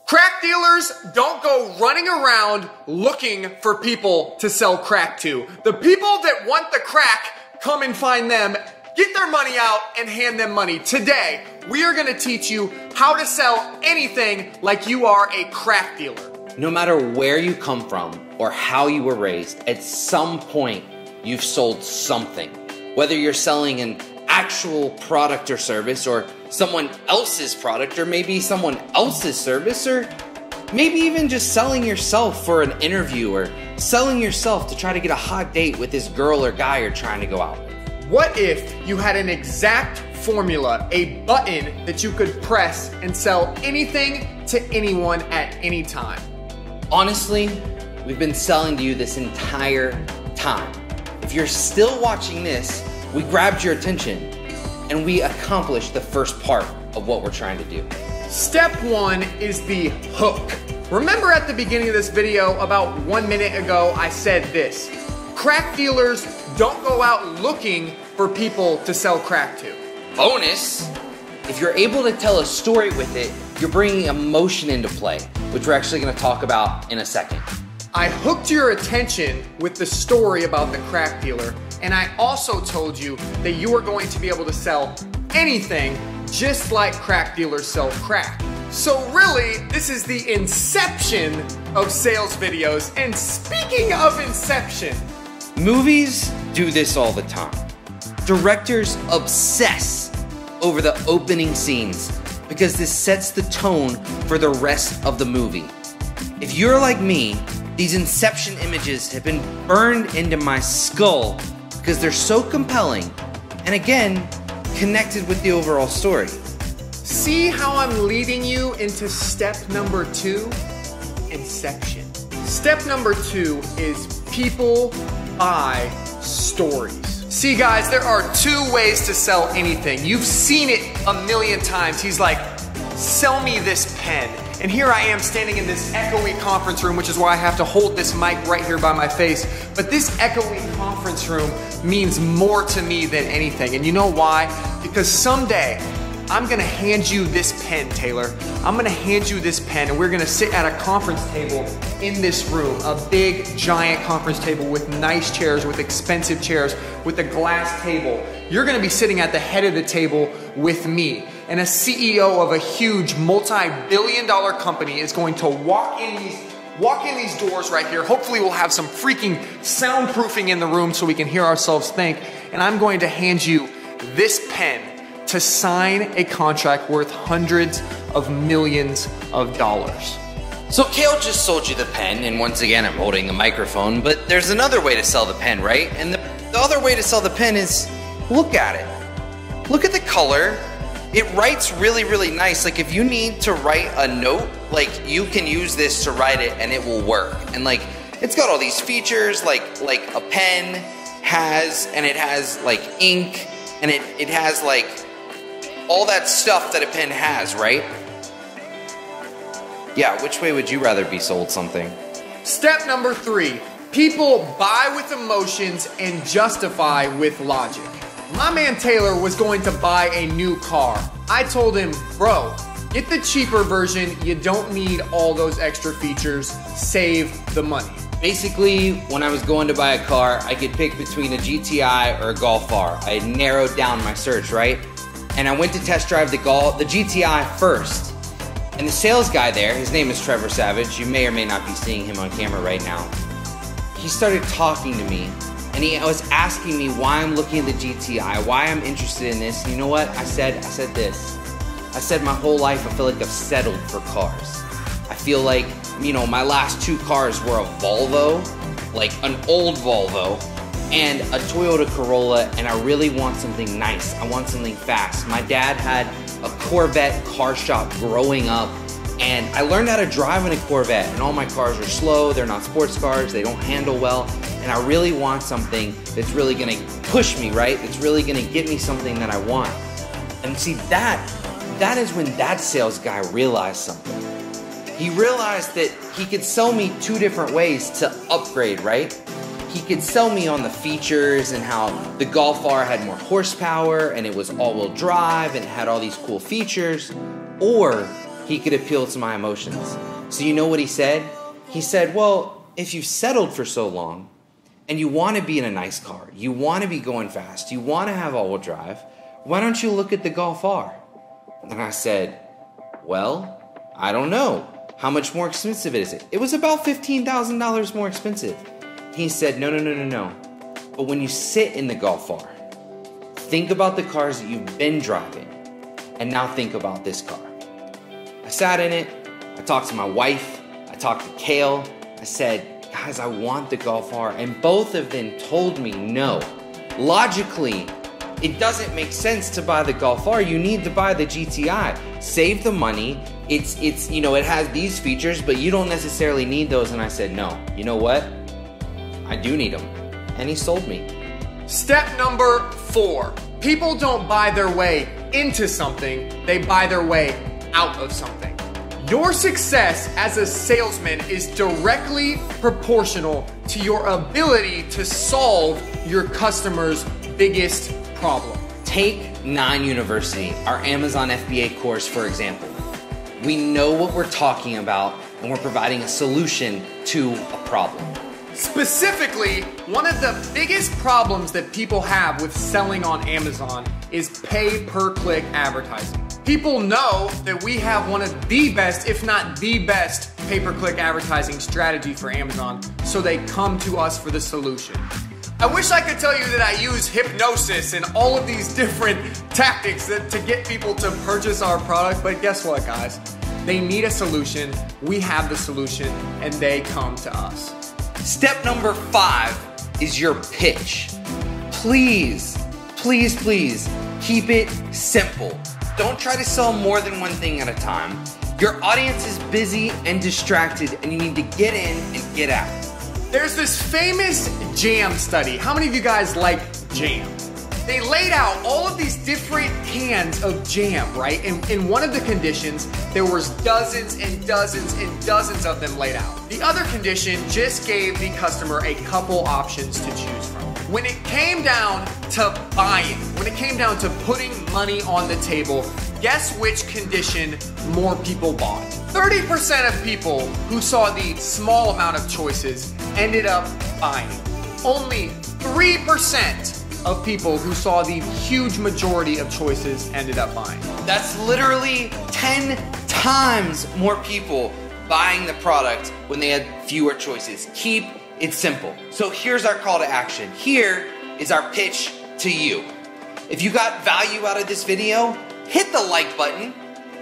Crack dealers don't go running around looking for people to sell crack to. The people that want the crack come and find them, get their money out, and hand them money. Today, we are gonna teach you how to sell anything like you are a crack dealer. No matter where you come from or how you were raised, at some point, you've sold something. Whether you're selling an actual product or service, or someone else's product, or maybe someone else's service, or maybe even just selling yourself for an interview, or selling yourself to try to get a hot date with this girl or guy you're trying to go out with. What if you had an exact formula, a button that you could press and sell anything to anyone at any time? Honestly, we've been selling to you this entire time. If you're still watching this, we grabbed your attention and we accomplished the first part of what we're trying to do. Step one is the hook. Remember at the beginning of this video, about 1 minute ago, I said this: crack dealers don't go out looking for people to sell crack to. Bonus, if you're able to tell a story with it, you're bringing emotion into play, which we're actually gonna talk about in a second. I hooked your attention with the story about the crack dealer, and I also told you that you are going to be able to sell anything just like crack dealers sell crack. So really, this is the inception of sales videos. And speaking of inception, movies do this all the time. Directors obsess over the opening scenes because this sets the tone for the rest of the movie. If you're like me, these inception images have been burned into my skull because they're so compelling and, again, connected with the overall story. See how I'm leading you into step number 2? Inception. Step number 2 is people buy stories. See guys, there are 2 ways to sell anything. You've seen it a million times. He's like, sell me this pen. And here I am standing in this echoey conference room, which is why I have to hold this mic right here by my face. But this echoey conference room means more to me than anything. And you know why? Because someday, I'm gonna hand you this pen, Taylor. I'm gonna hand you this pen, and we're gonna sit at a conference table in this room, a big, giant conference table with nice chairs, with expensive chairs, with a glass table. You're gonna be sitting at the head of the table with me, and a CEO of a huge multi-billion-dollar company is going to walk in these doors right here. Hopefully we'll have some freaking soundproofing in the room so we can hear ourselves think, and I'm going to hand you this pen to sign a contract worth hundreds of millions of dollars. So Kale just sold you the pen, and once again I'm holding the microphone, but there's another way to sell the pen, right? And the other way to sell the pen is, look at it. Look at the color. It writes really, really nice. Like if you need to write a note, like you can use this to write it and it will work. And like, it's got all these features like a pen has, and it has like ink, and it has like all that stuff that a pen has, right? Yeah, which way would you rather be sold something? Step number 3, people buy with emotions and justify with logic. My man Taylor was going to buy a new car. I told him, bro, get the cheaper version. You don't need all those extra features. Save the money. Basically, when I was going to buy a car, I could pick between a GTI or a Golf R. I narrowed down my search, right? And I went to test drive the GTI first. And the sales guy there, his name is Trevor Savage. You may or may not be seeing him on camera right now. He started talking to me, and he was asking me why I'm looking at the GTI, why I'm interested in this. And you know what? I said this. I said my whole life I feel like I've settled for cars. I feel like, you know, my last 2 cars were a Volvo, like an old Volvo, and a Toyota Corolla, and I really want something nice. I want something fast. My dad had a Corvette car shop growing up, and I learned how to drive in a Corvette, and all my cars are slow, they're not sports cars, they don't handle well, and I really want something that's really gonna push me, right? That's really gonna get me something that I want. And see, that is when that sales guy realized something. He realized that he could sell me 2 different ways to upgrade, right? He could sell me on the features and how the Golf R had more horsepower and it was all-wheel drive and it had all these cool features, or he could appeal to my emotions. So you know what he said? He said, well, if you've settled for so long and you want to be in a nice car, you want to be going fast, you want to have all-wheel drive, why don't you look at the Golf R? And I said, well, I don't know. How much more expensive is it? It was about $15,000 more expensive. He said, no. But when you sit in the Golf R, think about the cars that you've been driving, and now think about this car. I sat in it, I talked to my wife, I talked to Kale, I said, guys, I want the Golf R, and both of them told me no. Logically, it doesn't make sense to buy the Golf R, you need to buy the GTI. Save the money, it's you know, it has these features, but you don't necessarily need those, and I said, no, you know what? I do need them, and he sold me. Step number 4. People don't buy their way into something, they buy their way out of something. Your success as a salesman is directly proportional to your ability to solve your customer's biggest problem. Take 9 University, our Amazon FBA course, for example. We know what we're talking about, and we're providing a solution to a problem. Specifically, one of the biggest problems that people have with selling on Amazon is pay-per-click advertising. People know that we have one of the best, if not the best, pay-per-click advertising strategy for Amazon, so they come to us for the solution. I wish I could tell you that I use hypnosis and all of these different tactics to get people to purchase our product, but guess what, guys? They need a solution, we have the solution, and they come to us. Step number 5 is your pitch. Please, please, please keep it simple. Don't try to sell more than one thing at a time. Your audience is busy and distracted, and you need to get in and get out. There's this famous jam study. How many of you guys like jam? They laid out all of these different cans of jam, right? And in one of the conditions, there was dozens and dozens and dozens of them laid out. The other condition just gave the customer a couple options to choose from. When it came down to buying, when it came down to putting money on the table, guess which condition more people bought? 30% of people who saw the small amount of choices ended up buying. Only 3% of people who saw the huge majority of choices ended up buying. That's literally 10 times more people buying the product when they had fewer choices. Keep it simple. So here's our call to action. Here is our pitch to you. If you got value out of this video, hit the like button.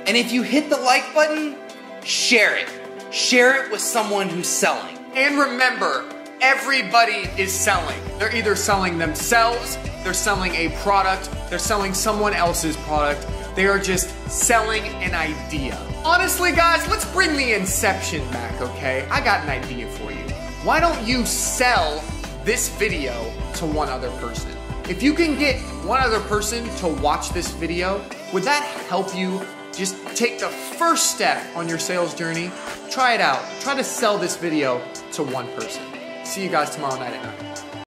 And if you hit the like button, share it. Share it with someone who's selling. And remember, everybody is selling. They're either selling themselves, they're selling a product, they're selling someone else's product. They are just selling an idea. Honestly, guys, let's bring the inception back, okay? I got an idea for you. Why don't you sell this video to one other person? If you can get one other person to watch this video, would that help you just take the first step on your sales journey? Try it out. Try to sell this video to one person. See you guys tomorrow night at 9.